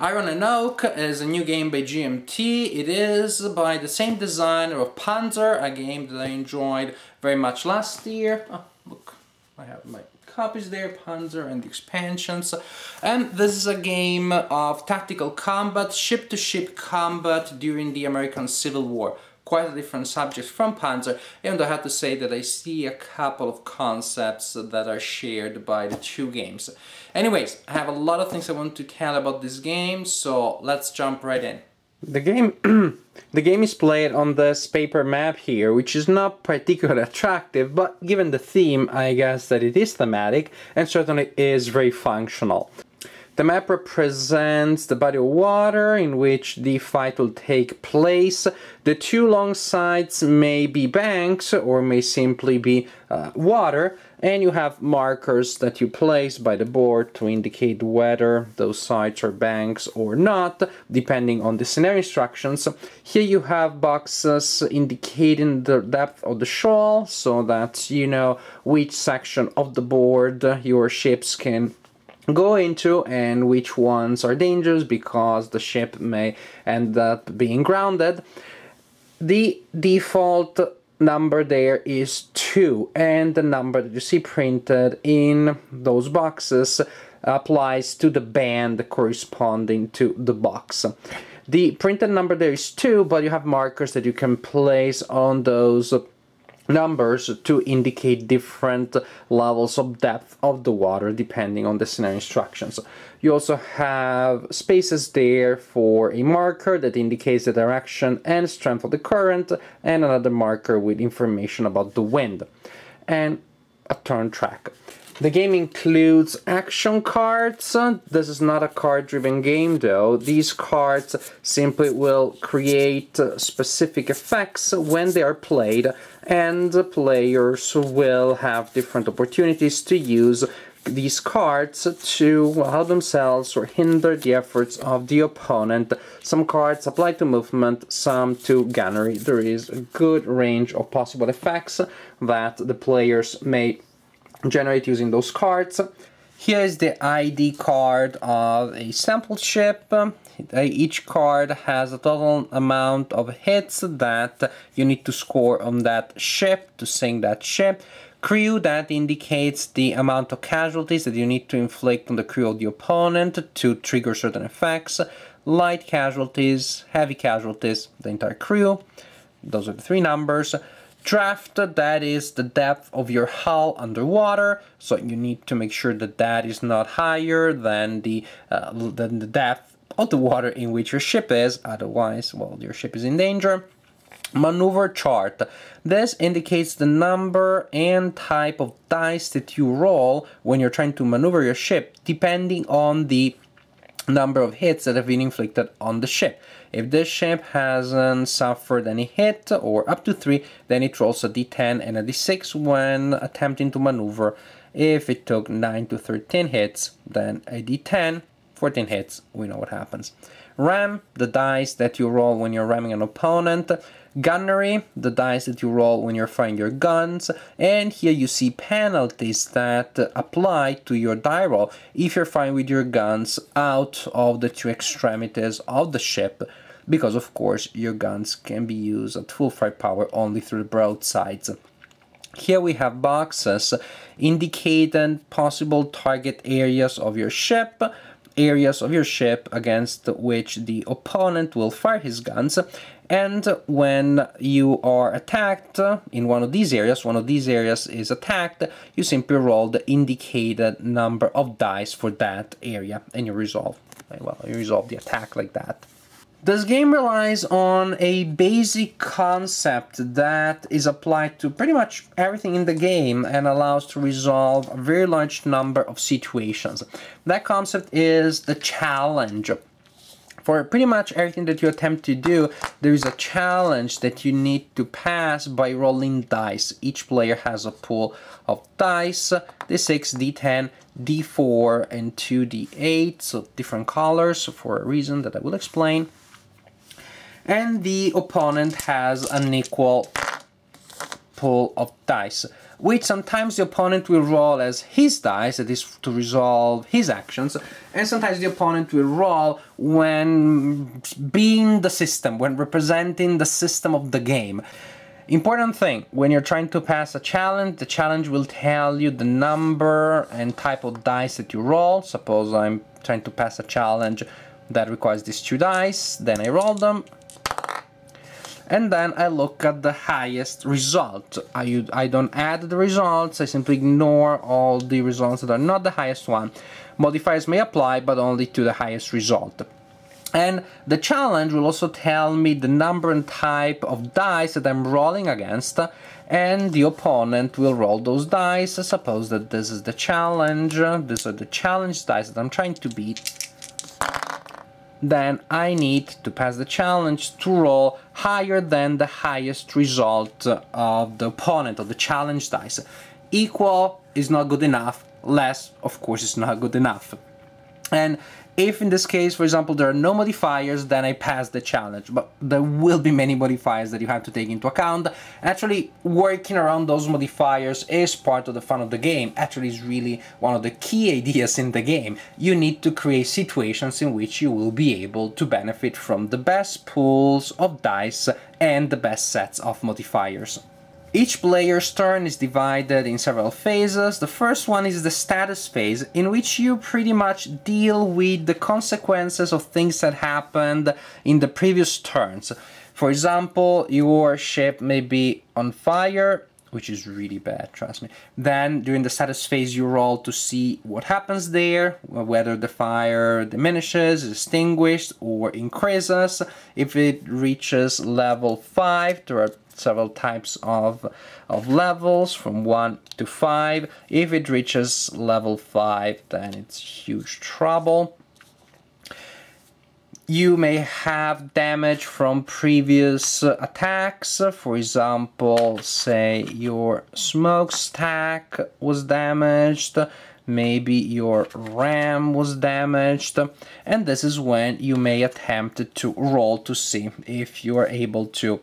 Iron and Oak is a new game by GMT. It is by the same designer of Panzer, a game that I enjoyed very much last year. Oh, look, I have my copies there, Panzer and the expansions. And this is a game of tactical combat, ship-to-ship combat during the American Civil War. Quite a different subject from Panzer, and I have to say that I see a couple of concepts that are shared by the two games. Anyways, I have a lot of things I want to tell about this game, so let's jump right in. The game is played on this paper map here, which is not particularly attractive, but given the theme, I guess that it is thematic and certainly is very functional. The map represents the body of water in which the fight will take place. The two long sides may be banks or may simply be water, and you have markers that you place by the board to indicate whether those sides are banks or not, depending on the scenario instructions. Here you have boxes indicating the depth of the shoal, so that you know which section of the board your ships can go into and which ones are dangerous because the ship may end up being grounded. The default number there is 2, and the number that you see printed in those boxes applies to the band corresponding to the box. The printed number there is 2, but you have markers that you can place on those numbers to indicate different levels of depth of the water depending on the scenario instructions. You also have spaces there for a marker that indicates the direction and strength of the current, and another marker with information about the wind, and a turn track. The game includes action cards. This is not a card-driven game though. These cards simply will create specific effects when they are played, and the players will have different opportunities to use these cards to help themselves or hinder the efforts of the opponent. Some cards apply to movement, some to gunnery. There is a good range of possible effects that the players may generate using those cards. Here is the ID card of a sample ship. Each card has a total amount of hits that you need to score on that ship to sink that ship. Crew, that indicates the amount of casualties that you need to inflict on the crew of the opponent to trigger certain effects. Light casualties, heavy casualties, the entire crew. Those are the 3 numbers. Draft, that is the depth of your hull underwater, so you need to make sure that that is not higher than the depth of the water in which your ship is, otherwise, well, your ship is in danger. Maneuver chart. This indicates the number and type of dice that you roll when you're trying to maneuver your ship, depending on the number of hits that have been inflicted on the ship. If this ship hasn't suffered any hit, or up to 3, then it rolls a d10 and a d6 when attempting to maneuver. If it took 9 to 13 hits, then a d10, 14 hits, we know what happens. Ram, the dice that you roll when you're ramming an opponent. Gunnery, the dice that you roll when you're firing your guns, and here you see penalties that apply to your die roll if you're firing with your guns out of the 2 extremities of the ship, because of course your guns can be used at full firepower only through the broadsides. Here we have boxes indicating possible target areas of your ship against which the opponent will fire his guns. And when you are attacked in one of these areas is attacked, you simply roll the indicated number of dice for that area, and you resolve the attack like that. This game relies on a basic concept that is applied to pretty much everything in the game and allows to resolve a very large number of situations. That concept is the challenge. For pretty much everything that you attempt to do, there is a challenge that you need to pass by rolling dice. Each player has a pool of dice, d6, d10, d4, and 2d8, so different colors for a reason that I will explain. And the opponent has an equal pool of dice. which sometimes the opponent will roll as his dice, that is to resolve his actions, and sometimes the opponent will roll when being the system, when representing the system of the game. Important thing, when you're trying to pass a challenge, the challenge will tell you the number and type of dice that you roll. Suppose I'm trying to pass a challenge that requires these 2 dice, then I roll them, and then I look at the highest result. I don't add the results, I simply ignore all the results that are not the highest one. Modifiers may apply, but only to the highest result. And the challenge will also tell me the number and type of dice that I'm rolling against, and the opponent will roll those dice. Suppose that this is the challenge, these are the challenge dice that I'm trying to beat. Then I need to pass the challenge to roll higher than the highest result of the opponent, of the challenge dice. Equal is not good enough, less, of course, is not good enough. And if in this case, for example, there are no modifiers, then I pass the challenge. But there will be many modifiers that you have to take into account. Actually, working around those modifiers is part of the fun of the game. Actually, is really one of the key ideas in the game. You need to create situations in which you will be able to benefit from the best pools of dice and the best sets of modifiers. Each player's turn is divided in several phases. The first one is the status phase, in which you pretty much deal with the consequences of things that happened in the previous turns. For example, your ship may be on fire, which is really bad, trust me. Then, during the status phase, you roll to see what happens there, whether the fire diminishes, is extinguished, or increases. If it reaches level 5, there are several types of levels from 1 to 5. If it reaches level 5, then it's huge trouble. You may have damage from previous attacks. For example, say your smokestack was damaged, maybe your ram was damaged, and this is when you may attempt to roll to see if you are able to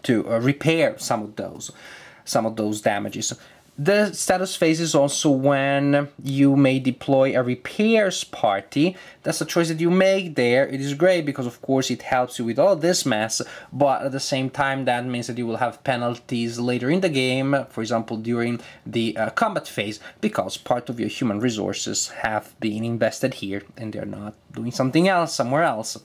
repair some of those damages. The status phase is also when you may deploy a repairs party. That's a choice that you make there. It is great because, of course, it helps you with all this mess, but at the same time, that means that you will have penalties later in the game, for example, during the combat phase, because part of your human resources have been invested here and they're not doing something else somewhere else.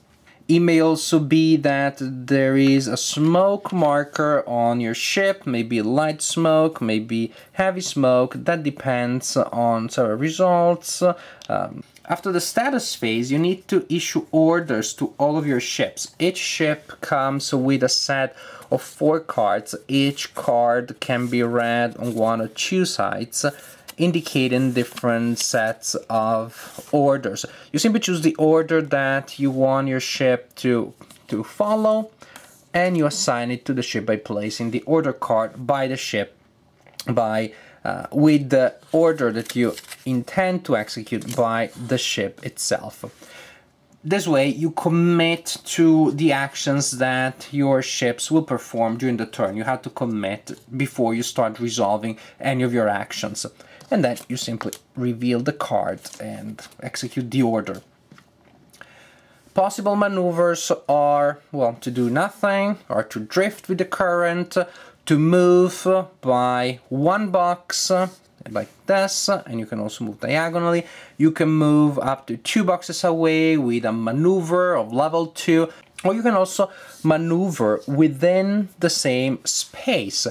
It may also be that there is a smoke marker on your ship, maybe light smoke, maybe heavy smoke. That depends on several results. After the status phase, you need to issue orders to all of your ships. Each ship comes with a set of 4 cards. Each card can be read on 1 or 2 sides, indicating different sets of orders. You simply choose the order that you want your ship to follow, and you assign it to the ship by placing the order card by the ship with the order that you intend to execute by the ship itself. This way you commit to the actions that your ships will perform during the turn. You have to commit before you start resolving any of your actions. And then you simply reveal the card and execute the order. Possible maneuvers are, well, to do nothing, or to drift with the current, to move by 1 box, like this, and you can also move diagonally. You can move up to 2 boxes away with a maneuver of level 2, or you can also maneuver within the same space.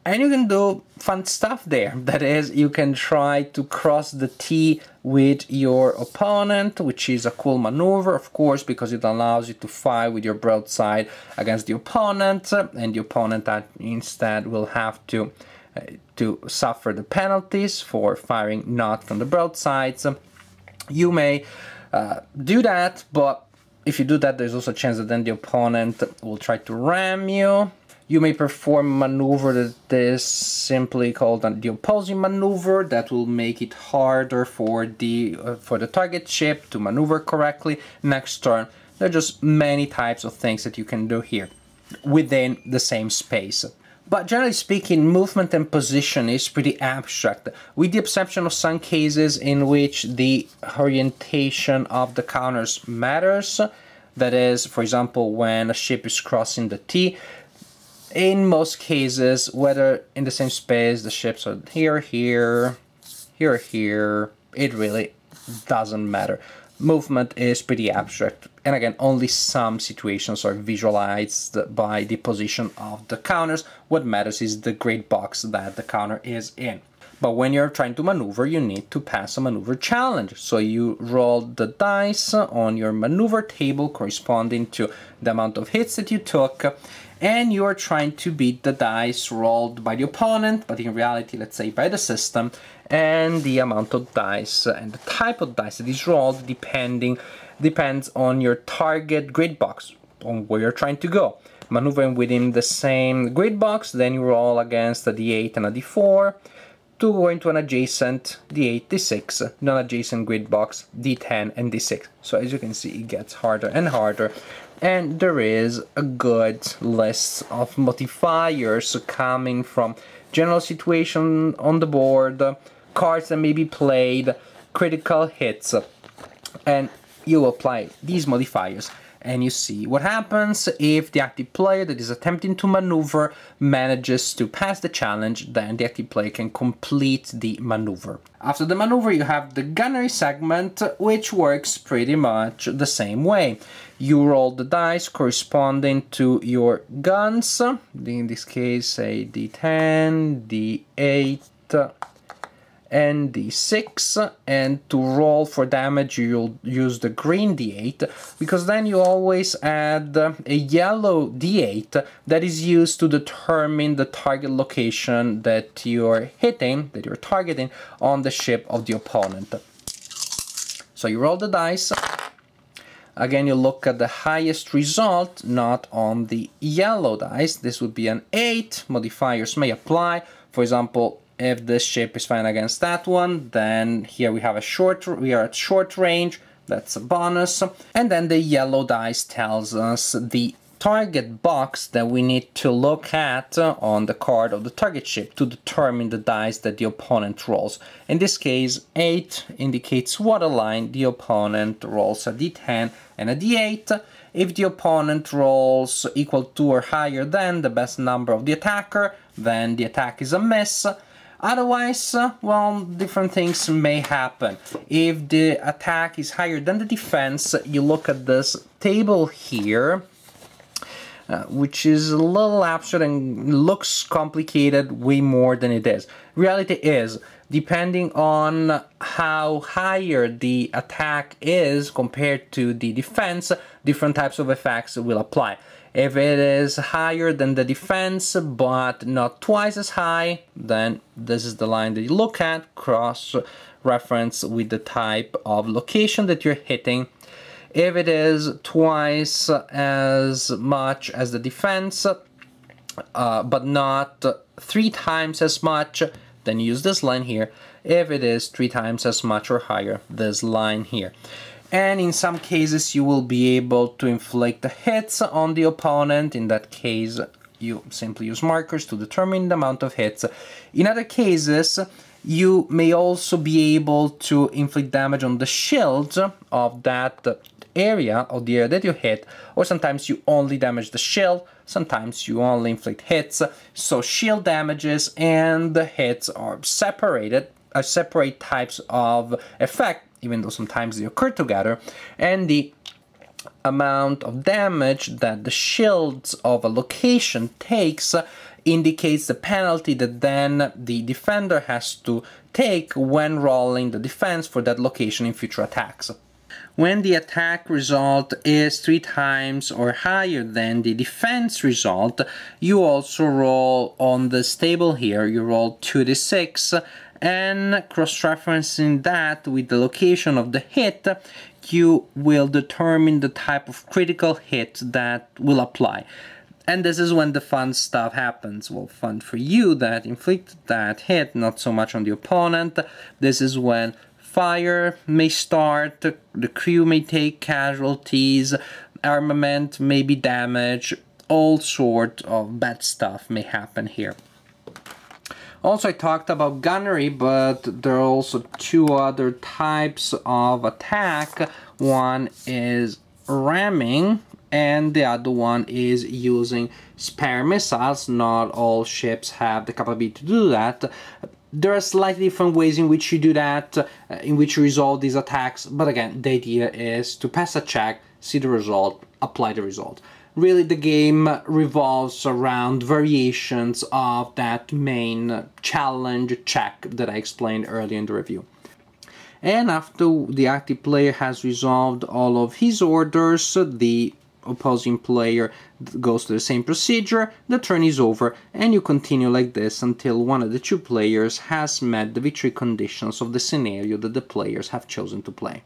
And you can do fun stuff there. That is, you can try to cross the T with your opponent, which is a cool maneuver, of course, because it allows you to fire with your broadside against the opponent, and the opponent instead will have to suffer the penalties for firing not from the broadsides. You may do that, but if you do that, there's also a chance that then the opponent will try to ram you. You may perform a maneuver that is simply called the opposing maneuver. That will make it harder for the target ship to maneuver correctly next turn. There are just many types of things that you can do here within the same space. But generally speaking, movement and position is pretty abstract, with the exception of some cases in which the orientation of the counters matters. That is, for example, when a ship is crossing the T. In most cases, whether in the same space, the ships are here, here, here, here, it really doesn't matter. Movement is pretty abstract, and again, only some situations are visualized by the position of the counters. What matters is the grid box that the counter is in. But when you're trying to maneuver, you need to pass a maneuver challenge. So you roll the dice on your maneuver table corresponding to the amount of hits that you took, and you're trying to beat the dice rolled by the opponent, but in reality, let's say by the system, and the amount of dice and the type of dice that is rolled depends on your target grid box, on where you're trying to go. Maneuvering within the same grid box, then you roll against a d8 and a d4 to go into an adjacent d8, d6, non-adjacent grid box, d10 and d6. So as you can see, it gets harder and harder, and there is a good list of modifiers coming from general situation on the board, cards that may be played, critical hits, and you apply these modifiers and you see what happens if the active player that is attempting to maneuver manages to pass the challenge. Then the active player can complete the maneuver. After the maneuver, you have the gunnery segment, which works pretty much the same way. You roll the dice corresponding to your guns, in this case say d10, d8, and d6, and to roll for damage you'll use the green d8, because then you always add a yellow d8 that is used to determine the target location that you're hitting, that you're targeting on the ship of the opponent. So you roll the dice. Again, you look at the highest result, not on the yellow dice. This would be an 8. Modifiers may apply. For example, if this ship is fighting against that one, then here we are at short range, that's a bonus. And then the yellow dice tells us the target box that we need to look at on the card of the target ship to determine the dice that the opponent rolls. In this case, 8 indicates what line the opponent rolls, a d10 and a d8. If the opponent rolls equal to or higher than the best number of the attacker, then the attack is a miss. Otherwise, well, different things may happen. If the attack is higher than the defense, you look at this table here, which is a little abstract and looks complicated way more than it is. Reality is, depending on how higher the attack is compared to the defense, different types of effects will apply. If it is higher than the defense, but not twice as high, then this is the line that you look at, cross-reference with the type of location that you're hitting. If it is twice as much as the defense, but not 3 times as much, then use this line here. If it is 3 times as much or higher, this line here. And in some cases you will be able to inflict the hits on the opponent. In that case, you simply use markers to determine the amount of hits. In other cases, you may also be able to inflict damage on the shields of that area, of the area that you hit, or sometimes you only damage the shield, sometimes you only inflict hits. So shield damages and the hits are separated, are separate types of effect, even though sometimes they occur together, and the amount of damage that the shields of a location takes indicates the penalty that then the defender has to take when rolling the defense for that location in future attacks. When the attack result is 3 times or higher than the defense result, you also roll on this table here, you roll 2d6, and cross-referencing that with the location of the hit, you will determine the type of critical hit that will apply. And this is when the fun stuff happens. Well, fun for you that inflict that hit, not so much on the opponent. This is when fire may start, the crew may take casualties, armament may be damaged, all sort of bad stuff may happen here. Also, I talked about gunnery, but there are also two other types of attack. One is ramming, and the other one is using spare missiles. Not all ships have the capability to do that. There are slightly different ways in which you do that, in which you resolve these attacks, but again, the idea is to pass a check, see the result, apply the result. Really, the game revolves around variations of that main challenge check that I explained earlier in the review. And after the active player has resolved all of his orders, the opposing player goes to the same procedure, the turn is over, and you continue like this until one of the two players has met the victory conditions of the scenario that the players have chosen to play.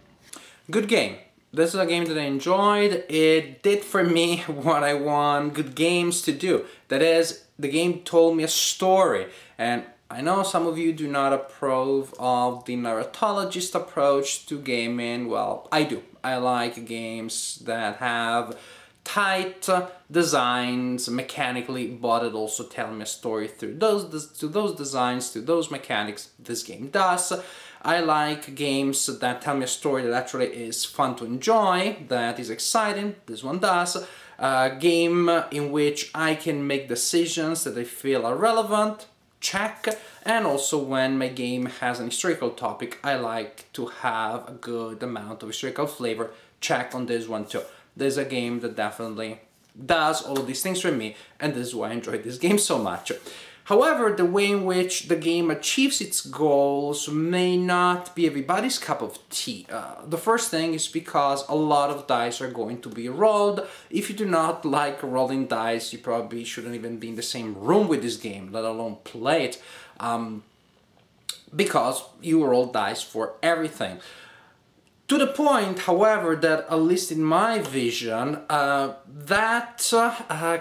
Good game. This is a game that I enjoyed. It did for me what I want good games to do. That is, the game told me a story. And I know some of you do not approve of the narratologist approach to gaming. Well, I do. I like games that have tight designs mechanically, but it also tell me a story through those designs, through those mechanics. This game does. I like games that tell me a story that actually is fun to enjoy, that is exciting. This one does. A game in which I can make decisions that I feel are relevant, check. And also when my game has an historical topic, I like to have a good amount of historical flavor, check on this one too. This is a game that definitely does all of these things for me, and this is why I enjoy this game so much. However, the way in which the game achieves its goals may not be everybody's cup of tea. The first thing is because a lot of dice are going to be rolled. If you do not like rolling dice, you probably shouldn't even be in the same room with this game, let alone play it, because you roll dice for everything. To the point, however, that at least in my vision, that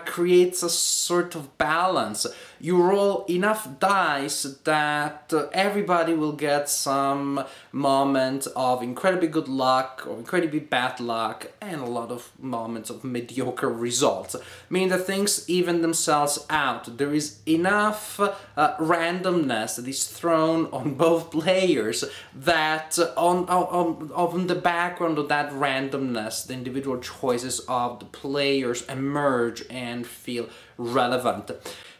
creates a sort of balance. You roll enough dice that everybody will get some moment of incredibly good luck or incredibly bad luck and a lot of moments of mediocre results, meaning that things even themselves out. There is enough randomness that is thrown on both players that on the background of that randomness, the individual choices of the players emerge and feel relevant.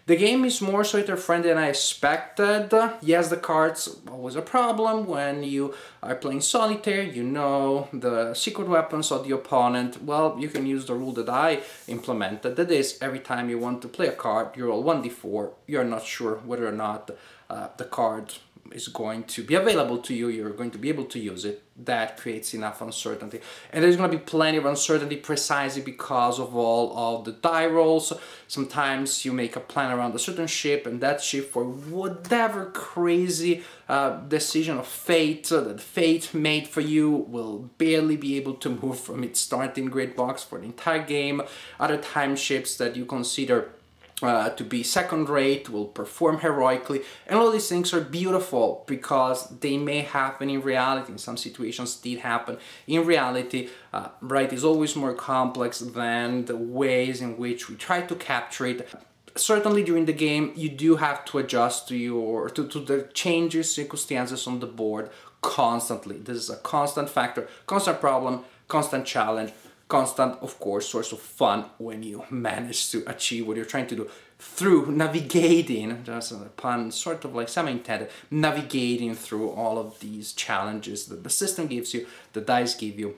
The game is more solitaire-friendly than I expected. Yes, the cards are always a problem when you are playing solitaire. You know the secret weapons of the opponent. Well, you can use the rule that I implemented. That is, every time you want to play a card, you roll 1d4. You're not sure whether or not the card is going to be available to you, you're going to be able to use it. That creates enough uncertainty. And there's going to be plenty of uncertainty precisely because of all of the die rolls. Sometimes you make a plan around a certain ship, and that ship, for whatever crazy decision of fate that fate made for you, will barely be able to move from its starting grid box for the entire game. Other times ships that you consider to be second-rate will perform heroically, and all these things are beautiful because they may happen in reality. In some situations did happen in reality. Right is always more complex than the ways in which we try to capture it. Certainly during the game you do have to adjust to the changes, circumstances on the board constantly. This is a constant factor, constant problem, constant challenge, constant, of course, source of fun when you manage to achieve what you're trying to do through navigating, just a pun, sort of like semi-intended, navigating through all of these challenges that the system gives you, the dice give you,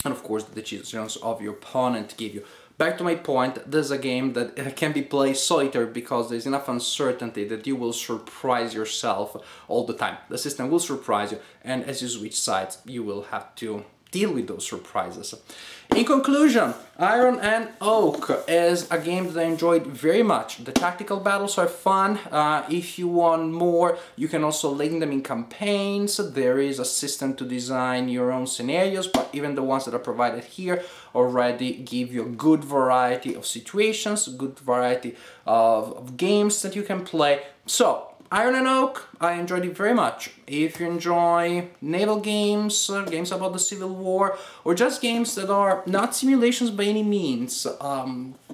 and of course the decisions of your opponent give you. Back to my point, this is a game that can be played solitaire because there's enough uncertainty that you will surprise yourself all the time. The system will surprise you, and as you switch sides, you will have to deal with those surprises. In conclusion, Iron and Oak is a game that I enjoyed very much. The tactical battles are fun. If you want more, you can also link them in campaigns. There is a system to design your own scenarios, but even the ones that are provided here already give you a good variety of situations, a good variety of games that you can play. So, Iron and Oak, I enjoyed it very much. If you enjoy naval games, games about the Civil War, or just games that are not simulations by any means,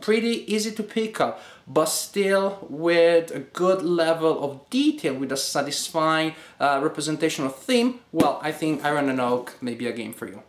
pretty easy to pick up, but still with a good level of detail, with a satisfying representation of theme, well, I think Iron and Oak may be a game for you.